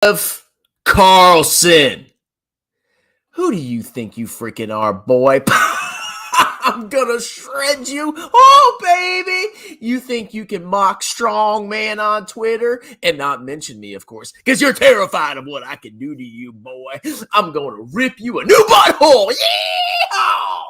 of Carlson. Who do you think you freaking are, boy? I'm gonna shred you. Oh, baby. You think you can mock strong man on Twitter and not mention me, of course, because you're terrified of what I can do to you, boy. I'm gonna rip you a new butthole. Yeah!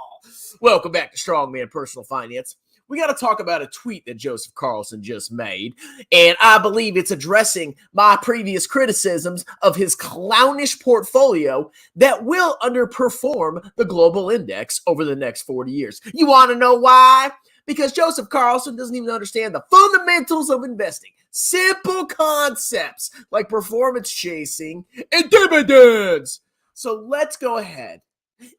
Welcome back to Strongman Personal Finance. We got to talk about a tweet that Joseph Carlson just made, and I believe it's addressing my previous criticisms of his clownish portfolio that will underperform the global index over the next 40 years. You want to know why? Because Joseph Carlson doesn't even understand the fundamentals of investing. Simple concepts like performance chasing and dividends. So let's go ahead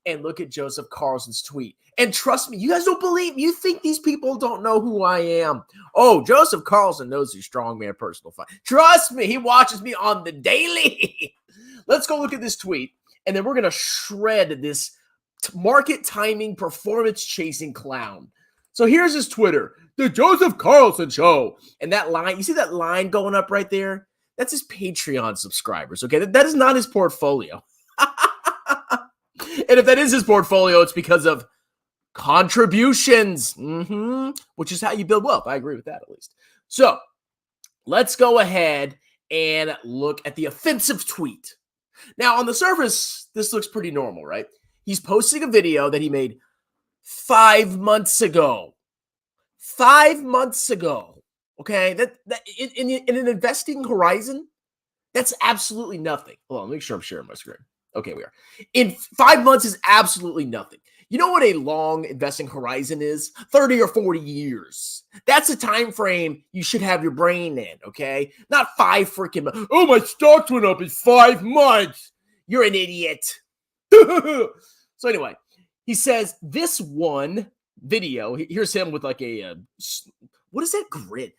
and look at Joseph Carlson's tweet. And trust me, you guys don't believe, you think these people don't know who I am. Oh, Joseph Carlson knows he's Strongman Personal Finance. Trust me, he watches me on the daily. Let's go look at this tweet, and then we're going to shred this market timing, performance chasing clown. So here's his Twitter, The Joseph Carlson Show. And that line, you see that line going up right there? That's his Patreon subscribers, okay? That is not his portfolio. And if that is his portfolio, it's because of contributions, which is how you build wealth. I agree with that, at least. So let's go ahead and look at the offensive tweet. Now, on the surface, this looks pretty normal, right? He's posting a video that he made 5 months ago. 5 months ago, okay? That in an investing horizon, that's absolutely nothing. Hold on, make sure I'm sharing my screen. Okay, we are. In 5 months is absolutely nothing. You know what a long investing horizon is? 30 or 40 years. That's a time frame you should have your brain in, okay? Not 5 freaking months. Oh, my stocks went up in 5 months. You're an idiot. So anyway, he says this one video, here's him with like a, what is that grid?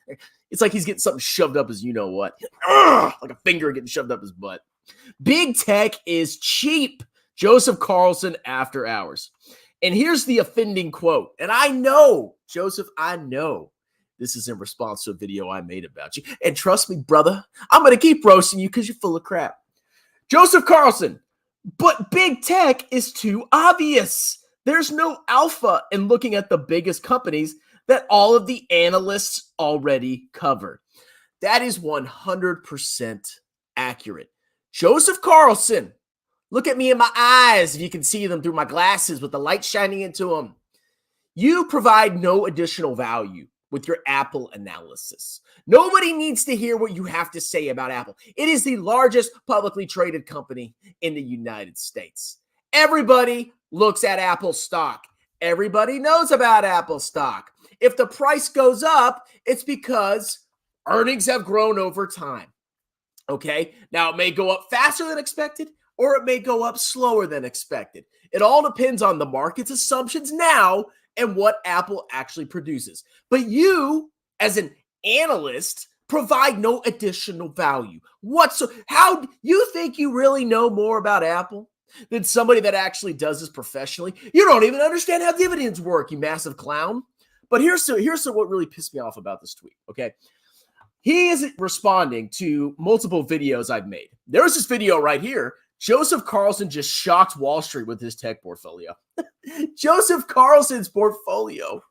It's like he's getting something shoved up his you-know-what. Like a finger getting shoved up his butt. Big tech is cheap. Joseph Carlson after hours. And here's the offending quote. And I know, Joseph, I know this is in response to a video I made about you. And trust me, brother, I'm going to keep roasting you because you're full of crap. Joseph Carlson, but big tech is too obvious. There's no alpha in looking at the biggest companies that all of the analysts already cover. That is 100% accurate. Joseph Carlson, look at me in my eyes if you can see them through my glasses with the light shining into them. You provide no additional value with your Apple analysis. Nobody needs to hear what you have to say about Apple. It is the largest publicly traded company in the United States. Everybody looks at Apple stock. Everybody knows about Apple stock. If the price goes up, it's because earnings have grown over time. Okay, now it may go up faster than expected, or it may go up slower than expected. It all depends on the market's assumptions now and what Apple actually produces. But you, as an analyst, provide no additional value. How you think you really know more about Apple than somebody that actually does this professionally? You don't even understand how dividends work, you massive clown. But here's what really pissed me off about this tweet, okay? He is responding to multiple videos I've made. There's this video right here. Joseph Carlson just shocked Wall Street with his tech portfolio. Joseph Carlson's portfolio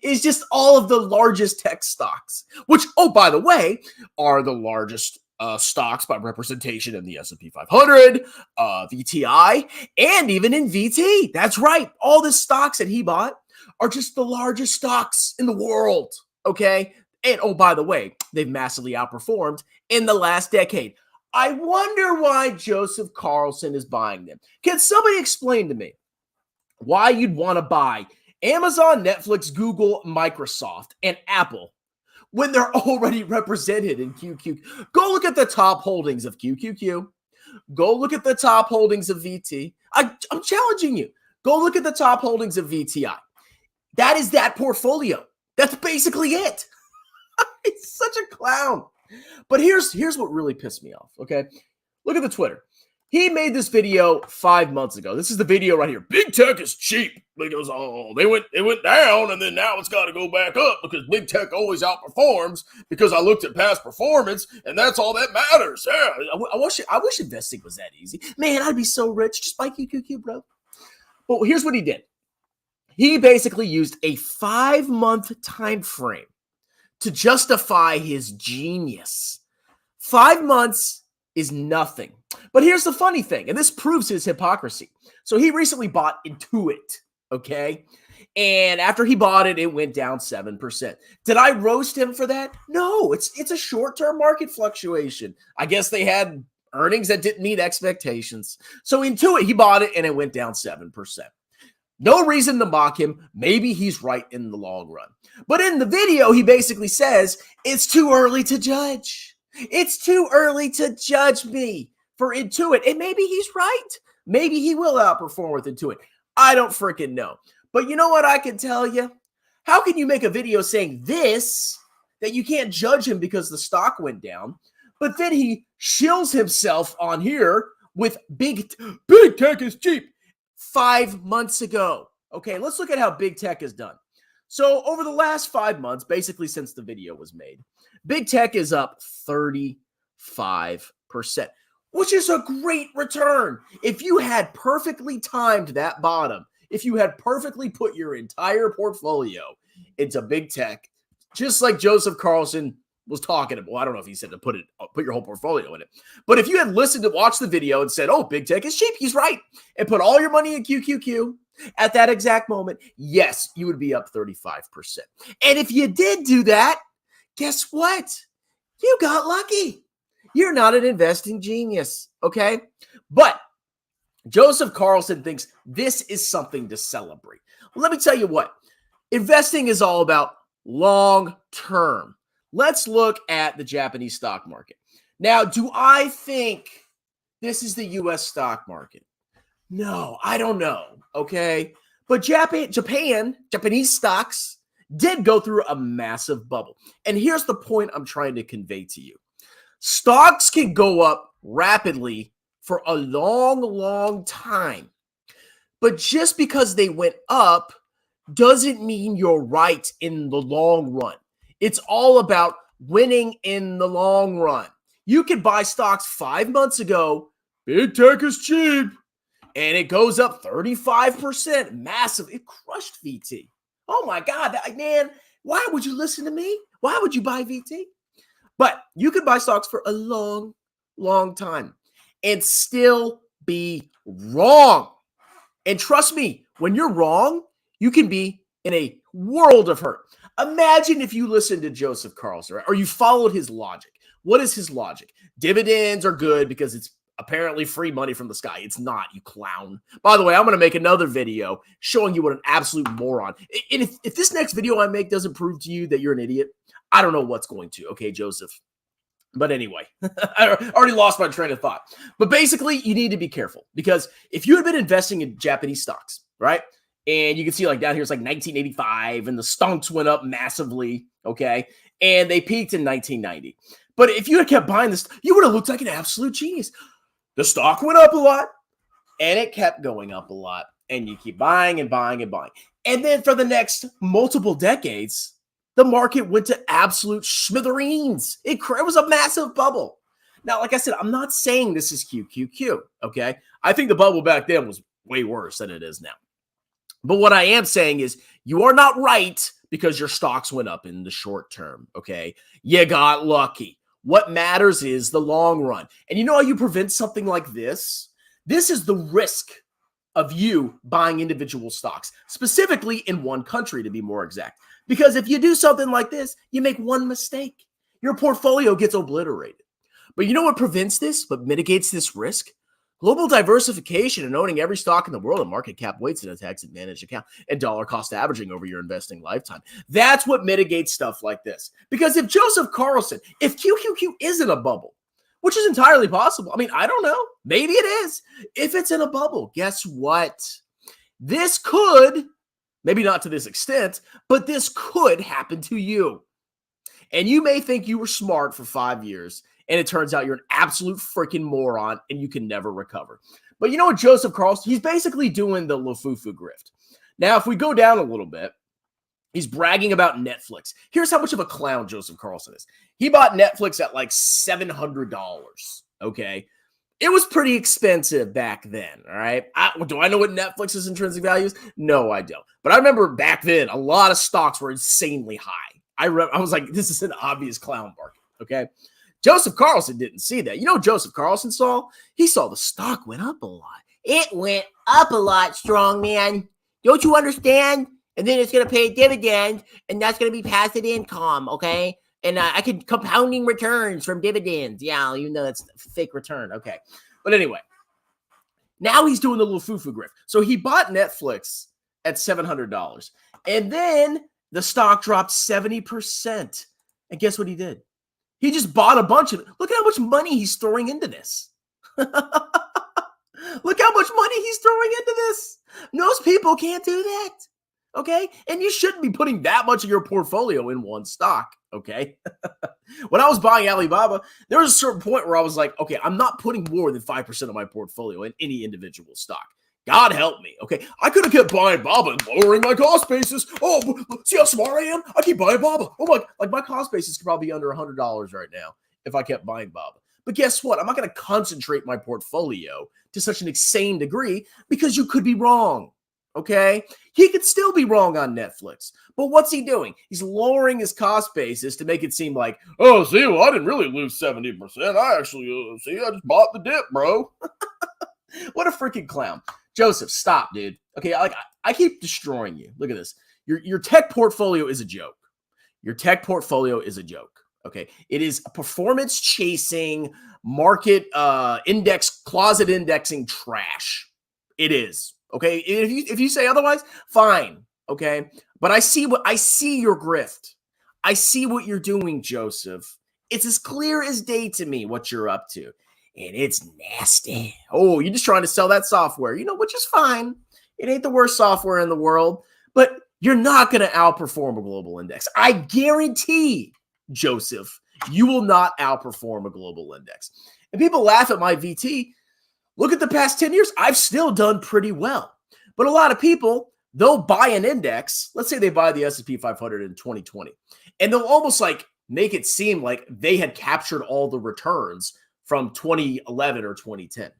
is just all of the largest tech stocks, which, oh, by the way, are the largest stocks by representation in the S&P 500, VTI, and even in VT. That's right. All the stocks that he bought are just the largest stocks in the world, okay? And, oh, by the way, they've massively outperformed in the last decade. I wonder why Joseph Carlson is buying them. Can somebody explain to me why you'd want to buy Amazon, Netflix, Google, Microsoft, and Apple when they're already represented in QQ? Go look at the top holdings of QQQ. Go look at the top holdings of VT. I'm challenging you. Go look at the top holdings of VTI. That is that portfolio. That's basically it. He's such a clown. But here's what really pissed me off, okay? Look at the Twitter. He made this video 5 months ago. This is the video right here. Big tech is cheap because they went down and then now it's got to go back up because big tech always outperforms because I looked at past performance and that's all that matters. Yeah, I wish investing was that easy. Man, I'd be so rich just by QQQ, bro. But here's what he did. He basically used a 5-month time frame to justify his genius. 5 months is nothing. But here's the funny thing, and this proves his hypocrisy. So he recently bought Intuit, okay? And after he bought it, it went down 7%. Did I roast him for that? No, it's a short-term market fluctuation. I guess they had earnings that didn't meet expectations. So Intuit, he bought it, and it went down 7%. No reason to mock him. Maybe he's right in the long run. But in the video, he basically says, it's too early to judge. It's too early to judge me for Intuit. And maybe he's right. Maybe he will outperform with Intuit. I don't freaking know. But you know what I can tell you? How can you make a video saying this, that you can't judge him because the stock went down, but then he shills himself on here with big tech is cheap 5 months ago? Okay, let's look at how big tech has done. So over the last 5 months, basically since the video was made, big tech is up 35%, which is a great return. If you had perfectly timed that bottom, if you had perfectly put your entire portfolio into big tech, just like Joseph Carlson was talking about, well, I don't know if he said to put your whole portfolio in it, but if you had listened to watch the video and said, oh, big tech is cheap, he's right, and put all your money in QQQ at that exact moment, yes, you would be up 35%. And if you did do that, guess what? You got lucky. You're not an investing genius, okay? But Joseph Carlson thinks this is something to celebrate. Well, let me tell you what. Investing is all about long term. Let's look at the Japanese stock market. Now, do I think this is the U.S. stock market? No, I don't know, okay? But Japanese stocks did go through a massive bubble. And here's the point I'm trying to convey to you. Stocks can go up rapidly for a long, long time. But just because they went up doesn't mean you're right in the long run. It's all about winning in the long run. You could buy stocks 5 months ago, big tech is cheap, and it goes up 35%. Massive. It crushed VT. Oh my God, man, why would you listen to me? Why would you buy VT? But you could buy stocks for a long, long time and still be wrong. And trust me, when you're wrong, you can be in a world of hurt. Imagine if you listened to Joseph Carlson, right? Or you followed his logic. What is his logic? Dividends are good because it's apparently free money from the sky. It's not, you clown. By the way, I'm going to make another video showing you what an absolute moron. And if this next video I make doesn't prove to you that you're an idiot, I don't know what's going to. Okay, Joseph. But anyway, I already lost my train of thought. But basically, you need to be careful because if you had been investing in Japanese stocks, right? And you can see like down here, it's like 1985 and the stonks went up massively, okay? And they peaked in 1990. But if you had kept buying this, you would have looked like an absolute genius. The stock went up a lot and it kept going up a lot. And you keep buying and buying and buying. And then for the next multiple decades, the market went to absolute smithereens. It was a massive bubble. Now, like I said, I'm not saying this is QQQ, okay? I think the bubble back then was way worse than it is now. But what I am saying is you are not right because your stocks went up in the short term, okay? You got lucky. What matters is the long run. And you know how you prevent something like this? This is the risk of you buying individual stocks, specifically in one country to be more exact. Because if you do something like this, you make one mistake, your portfolio gets obliterated. But you know what prevents this, what mitigates this risk? Global diversification and owning every stock in the world and market cap weights in a tax-advantaged account and dollar cost averaging over your investing lifetime. That's what mitigates stuff like this. Because if Joseph Carlson, if QQQ is in a bubble, which is entirely possible. I mean, I don't know. Maybe it is. If it's in a bubble, guess what? This could, maybe not to this extent, but this could happen to you. And you may think you were smart for 5 years and it turns out you're an absolute freaking moron and you can never recover. But you know what, Joseph Carlson, he's basically doing the Lefebvre grift. Now, if we go down a little bit, he's bragging about Netflix. Here's how much of a clown Joseph Carlson is. He bought Netflix at like $700, okay? It was pretty expensive back then, all right? Do I know what Netflix's intrinsic value is? No, I don't. But I remember back then, a lot of stocks were insanely high. I was like, this is an obvious clown market, okay? Joseph Carlson didn't see that. You know what Joseph Carlson saw? He saw the stock went up a lot. It went up a lot, strong man. Don't you understand? And then it's going to pay a dividend, and that's going to be passive income, okay? And I could compounding returns from dividends. Yeah, even though it's fake return. Okay. But anyway, now he's doing the Lefebvre grift. So he bought Netflix at $700. And then the stock dropped 70%. And guess what he did? He just bought a bunch of it. Look at how much money he's throwing into this. Look how much money he's throwing into this. Most people can't do that. Okay? And you shouldn't be putting that much of your portfolio in one stock. Okay? When I was buying Alibaba, there was a certain point where I was like, okay, I'm not putting more than 5% of my portfolio in any individual stock. God help me. Okay? I could have kept buying Baba and lowering my cost basis. Oh, see how smart I am? I keep buying Baba. Oh my cost basis could probably be under $100 right now if I kept buying Baba. But guess what? I'm not going to concentrate my portfolio to such an insane degree because you could be wrong. Okay? He could still be wrong on Netflix. But what's he doing? He's lowering his cost basis to make it seem like, oh, see, well, I didn't really lose 70%. I actually, I just bought the dip, bro. What a freaking clown. Joseph, stop, dude. Okay, I keep destroying you. Look at this. Your tech portfolio is a joke. Your tech portfolio is a joke. Okay? It is a performance-chasing, market index, closet indexing trash. It is. Okay, if you say otherwise, fine. Okay, but I see your grift. I see what you're doing, Joseph. It's as clear as day to me what you're up to, and it's nasty. Oh, you're just trying to sell that software, which is fine. It ain't the worst software in the world, but you're not going to outperform a global index. I guarantee, Joseph, you will not outperform a global index. And people laugh at my VT. Look at the past 10 years. I've still done pretty well. But a lot of people, they'll buy an index. Let's say they buy the S&P 500 in 2020. And they'll almost like make it seem like they had captured all the returns from 2011 or 2010.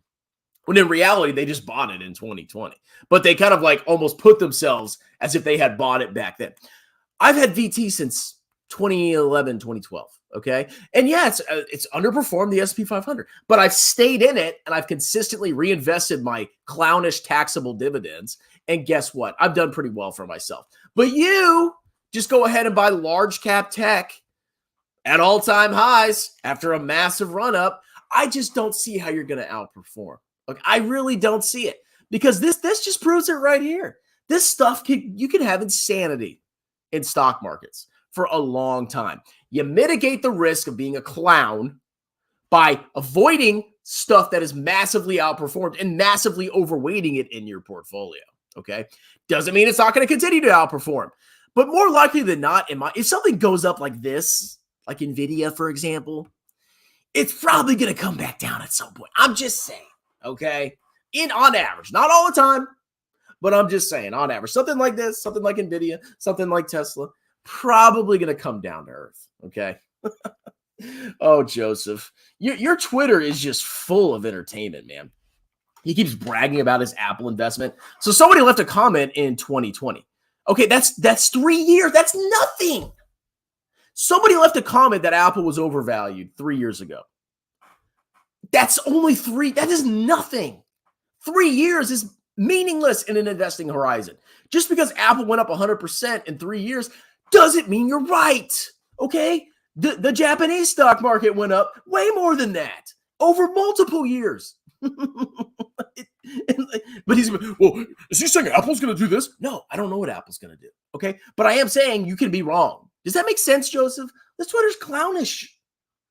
When in reality, they just bought it in 2020. But they kind of like almost put themselves as if they had bought it back then. I've had VT since 2011, 2012. Okay. And yeah, it's underperformed the S&P 500, but I've stayed in it and I've consistently reinvested my clownish taxable dividends. And guess what? I've done pretty well for myself. But you just go ahead and buy large cap tech at all-time highs after a massive run up. I just don't see how you're going to outperform. Like, I really don't see it because this just proves it right here. This stuff you can have insanity in stock markets for a long time. You mitigate the risk of being a clown by avoiding stuff that is massively outperformed and massively overweighting it in your portfolio, okay? Doesn't mean it's not going to continue to outperform. But more likely than not, if something goes up like this, like NVIDIA, for example, it's probably going to come back down at some point. I'm just saying, okay? On average, not all the time, but I'm just saying on average. Something like this, something like NVIDIA, something like Tesla, probably going to come down to earth, okay? Oh, Joseph. Your Twitter is just full of entertainment, man. He keeps bragging about his Apple investment. So somebody left a comment in 2020. Okay, that's 3 years. That's nothing. Somebody left a comment that Apple was overvalued 3 years ago. That's only three. That is nothing. 3 years is meaningless in an investing horizon. Just because Apple went up 100% in 3 years doesn't mean you're right, okay? The Japanese stock market went up way more than that over multiple years. But he's, well, is he saying Apple's going to do this? No, I don't know what Apple's going to do, okay? But I am saying you can be wrong. Does that make sense, Joseph? This Twitter's clownish.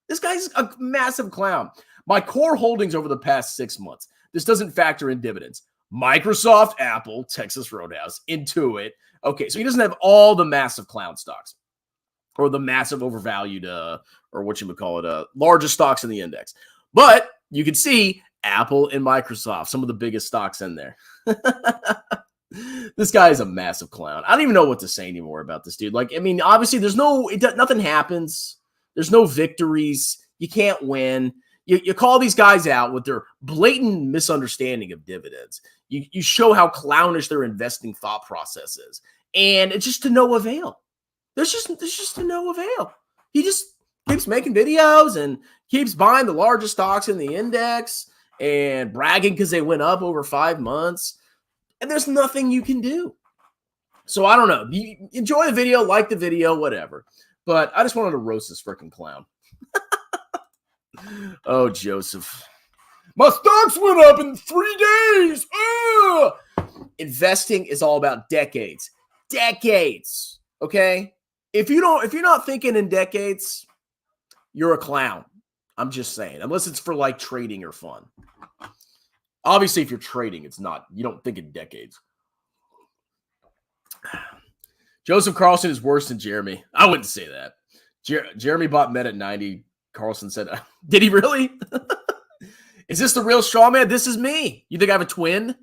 This guy's a massive clown. My core holdings over the past 6 months, this doesn't factor in dividends. Microsoft, Apple, Texas Roadhouse, Intuit. Okay, so he doesn't have all the massive clown stocks or the massive overvalued or largest stocks in the index. But you can see Apple and Microsoft, some of the biggest stocks in there. This guy is a massive clown. I don't even know what to say anymore about this dude. Like, I mean, obviously nothing happens. There's no victories. You can't win. You call these guys out with their blatant misunderstanding of dividends. You show how clownish their investing thought process is. And it's just to no avail. There's just to no avail. He just keeps making videos and keeps buying the largest stocks in the index and bragging because they went up over 5 months. And there's nothing you can do. So I don't know. You enjoy the video, like the video, whatever. But I just wanted to roast this freaking clown. Oh, Joseph. My stocks went up in 3 days. Ugh! Investing is all about decades. Decades. Okay? If you're not thinking in decades, you're a clown. I'm just saying. Unless it's for like trading or fun. Obviously, if you're trading, you don't think in decades. Joseph Carlson is worse than Jeremy. I wouldn't say that. Jeremy bought Meta at 90. Carlson said, did he really? Is this the real straw man? This is me. You think I have a twin?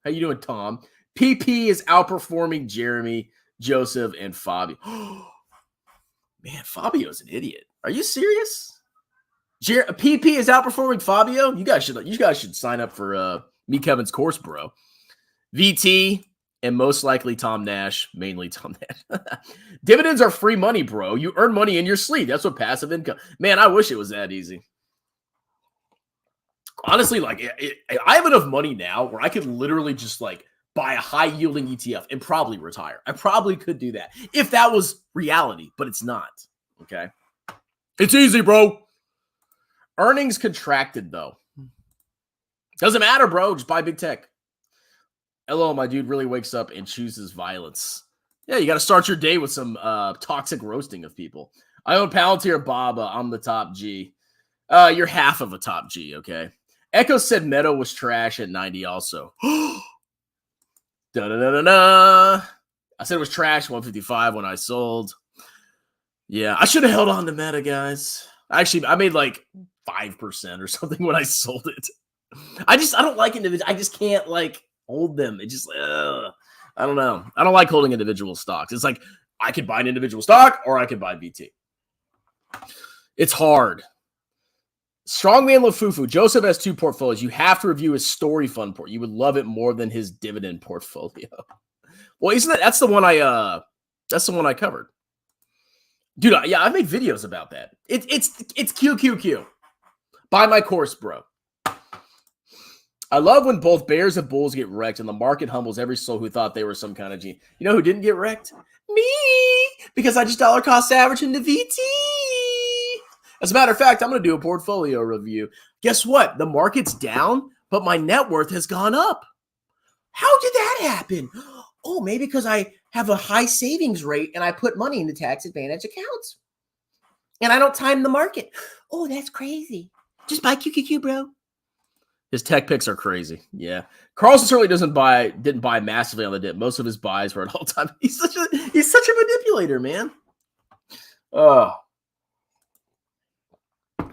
How you doing, Tom? PP is outperforming Jeremy, Joseph, and Fabio. Man, Fabio's an idiot. Are you serious? PP is outperforming Fabio. You guys should sign up for me Kevin's course, bro. VT and most likely Tom Nash, mainly Tom Nash. Dividends are free money, bro. You earn money in your sleep. That's what passive income. Man, I wish it was that easy. Honestly, like I have enough money now where I could literally just like buy a high yielding ETF and probably retire. I probably could do that if that was reality, but it's not. Okay, it's easy, bro. Earnings contracted, though. Doesn't matter, bro. Just buy big tech. LOL, my dude really wakes up and chooses violence. Yeah, you got to start your day with some toxic roasting of people. I own Palantir, Bob. I'm the top G. You're half of a top G, okay? Echo said Meta was trash at 90 also. Da-da-da-da-da. I said it was trash 155 when I sold. Yeah, I should have held on to Meta, guys. Actually, I made like 5% or something when I sold it. I don't like individual. I just can't like hold them. It just, I don't know. I don't like holding individual stocks. It's like I could buy an individual stock or I could buy BT. It's hard. Strongman Lefufu. Joseph has 2 portfolios. You have to review his story fund port. You would love it more than his dividend portfolio. Well, that's the one I covered. Dude, I made videos about that. It's QQQ. Buy my course, bro. I love when both bears and bulls get wrecked and the market humbles every soul who thought they were some kind of genius. You know who didn't get wrecked? Me! Because I just dollar cost average into VT. As a matter of fact, I'm going to do a portfolio review. Guess what? The market's down, but my net worth has gone up. How did that happen? Oh, maybe because I have a high savings rate and I put money into tax advantage accounts. And I don't time the market. Oh, that's crazy. Just buy QQQ, bro. His tech picks are crazy. Yeah. Carlson certainly didn't buy massively on the dip. Most of his buys were at all time. He's such a manipulator, man. Oh.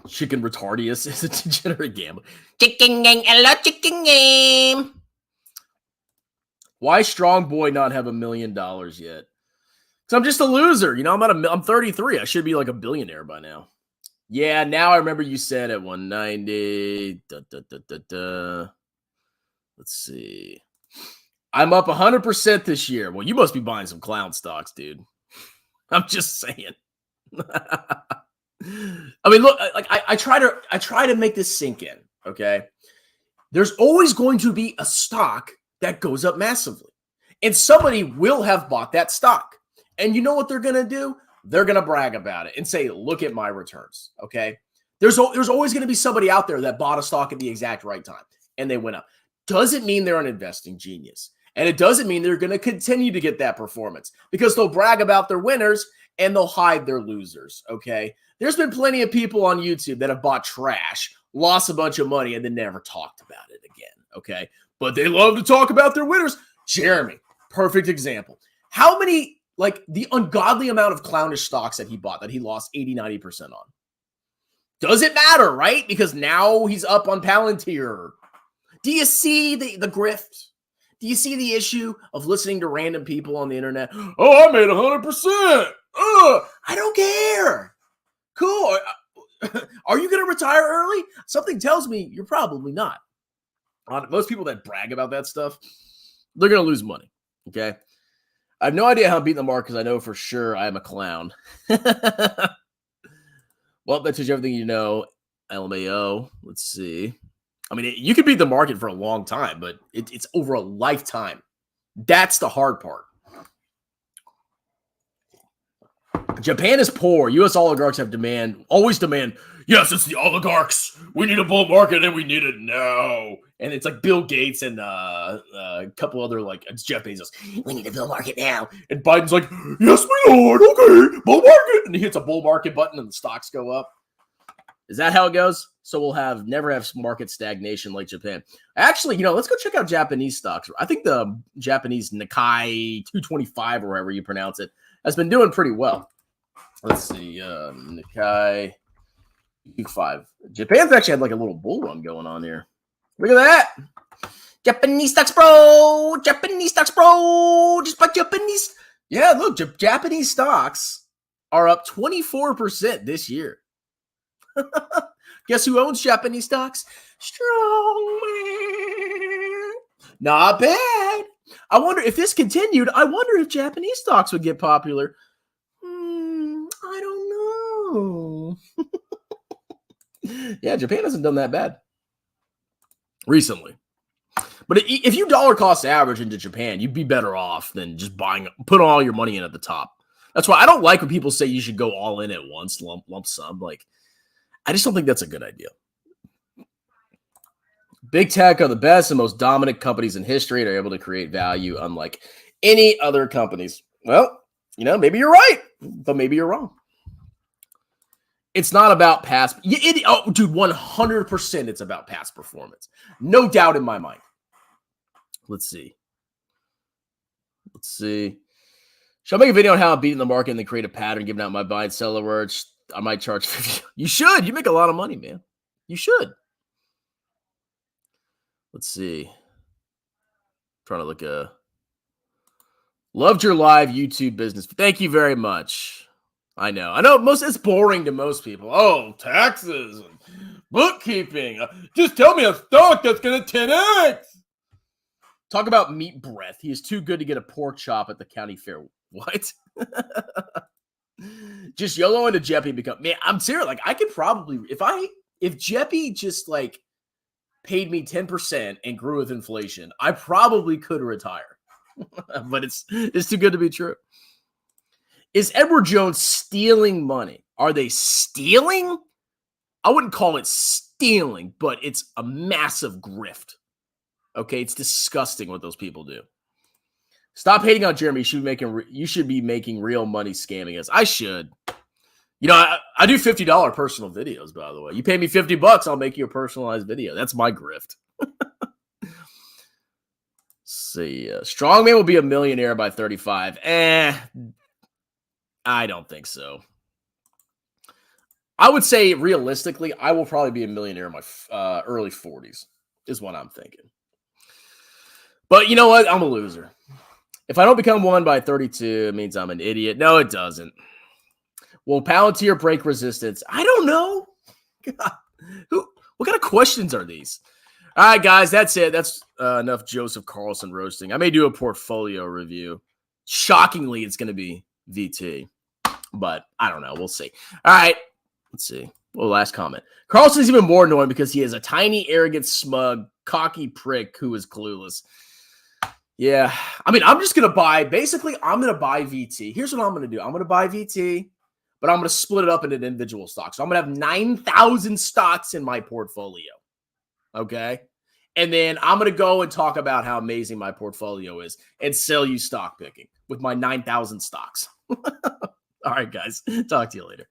Chicken Retardius is a degenerate gambler. Chicken game. Hello, chicken game. Why Strong Boy not have $1 million yet? Because I'm just a loser. You know, I'm 33. I should be like a billionaire by now. Yeah, now I remember you said at 190. Let's see. I'm up 100% this year. Well, you must be buying some clown stocks, dude. I'm just saying. I mean, look, like I try to make this sink in, okay? There's always going to be a stock that goes up massively. And somebody will have bought that stock. And you know what they're going to do? They're going to brag about it and say, look at my returns, okay? There's always going to be somebody out there that bought a stock at the exact right time and they went up. Doesn't mean they're an investing genius. And it doesn't mean they're going to continue to get that performance because they'll brag about their winners and they'll hide their losers, okay? There's been plenty of people on YouTube that have bought trash, lost a bunch of money, and then never talked about it again, okay? But they love to talk about their winners. Jeremy, perfect example. How many, like the ungodly amount of clownish stocks that he bought that he lost 80, 90% on? Does it matter, right? Because now he's up on Palantir. Do you see the grift? Do you see the issue of listening to random people on the internet? Oh, I made 100%. I don't care. Cool. Are you going to retire early? Something tells me you're probably not. Most people that brag about that stuff, they're going to lose money. Okay. I have no idea how I'm beating the mark because I know for sure I am a clown. Well, that tells you everything you know. LMAO. Let's see. I mean, you can beat the market for a long time, but it's over a lifetime. That's the hard part. Japan is poor. U.S. oligarchs have always demand, yes, it's the oligarchs. We need a bull market and we need it now. And it's like Bill Gates and a couple other, like, it's Jeff Bezos. We need a bull market now. And Biden's like, yes, my lord. Okay, bull market. And he hits a bull market button and the stocks go up. Is that how it goes? So we'll never have market stagnation like Japan. Actually, let's go check out Japanese stocks. I think the Japanese Nikkei 225 or however you pronounce it has been doing pretty well. Let's see, Nikkei 5. Japan's actually had like a little bull run going on here. Look at that. Japanese stocks, bro. Japanese stocks, bro. Just buy Japanese. Yeah, look, Japanese stocks are up 24% this year. Guess who owns Japanese stocks? Strongman. Not bad. I wonder if this continued. I wonder if Japanese stocks would get popular. I don't know. Yeah, Japan hasn't done that bad recently. But if you dollar cost average into Japan, you'd be better off than just put all your money in at the top. That's why I don't like when people say you should go all in at once, lump sum. Like, I just don't think that's a good idea. Big tech are the best and most dominant companies in history and are able to create value unlike any other companies. Well, maybe you're right, but maybe you're wrong. It's not about past. Dude, 100% it's about past performance. No doubt in my mind. Let's see. Shall I make a video on how I'm beating the market and then create a pattern, giving out my buy and sell alerts? I might charge 50. You should. You make a lot of money, man. You should. Let's see. Trying to look. Loved your live YouTube business. Thank you very much. I know. It's boring to most people. Oh, taxes and bookkeeping. Just tell me a stock that's going to 10x. Talk about meat breath. He is too good to get a pork chop at the county fair. What? Just YOLO into Jeppy become. Man, I'm serious. Like, I could probably, if Jeppy just like paid me 10% and grew with inflation, I probably could retire. But it's too good to be true. Is Edward Jones stealing money? Are they stealing? I wouldn't call it stealing, but it's a massive grift. Okay, it's disgusting what those people do. Stop hating on Jeremy. You should be making real money scamming us. I should. I do $50 personal videos, by the way. You pay me $50, I'll make you a personalized video. That's my grift. See, Strongman will be a millionaire by 35. I don't think so. I would say realistically, I will probably be a millionaire in my early 40s is what I'm thinking. But you know what? I'm a loser. If I don't become one by 32, it means I'm an idiot. No, it doesn't. Will Palantir break resistance? I don't know. God, what kind of questions are these? All right, guys, that's it. That's enough Joseph Carlson roasting. I may do a portfolio review. Shockingly, it's going to be VT. But I don't know. We'll see. All right. Let's see. Well, last comment. Carlson's even more annoying because he is a tiny, arrogant, smug, cocky prick who is clueless. Yeah. I mean, I'm just going to buy. Basically, I'm going to buy VT. Here's what I'm going to do. I'm going to buy VT, but I'm going to split it up into individual stocks. So I'm going to have 9,000 stocks in my portfolio. Okay. And then I'm going to go and talk about how amazing my portfolio is and sell you stock picking with my 9,000 stocks. All right, guys. Talk to you later.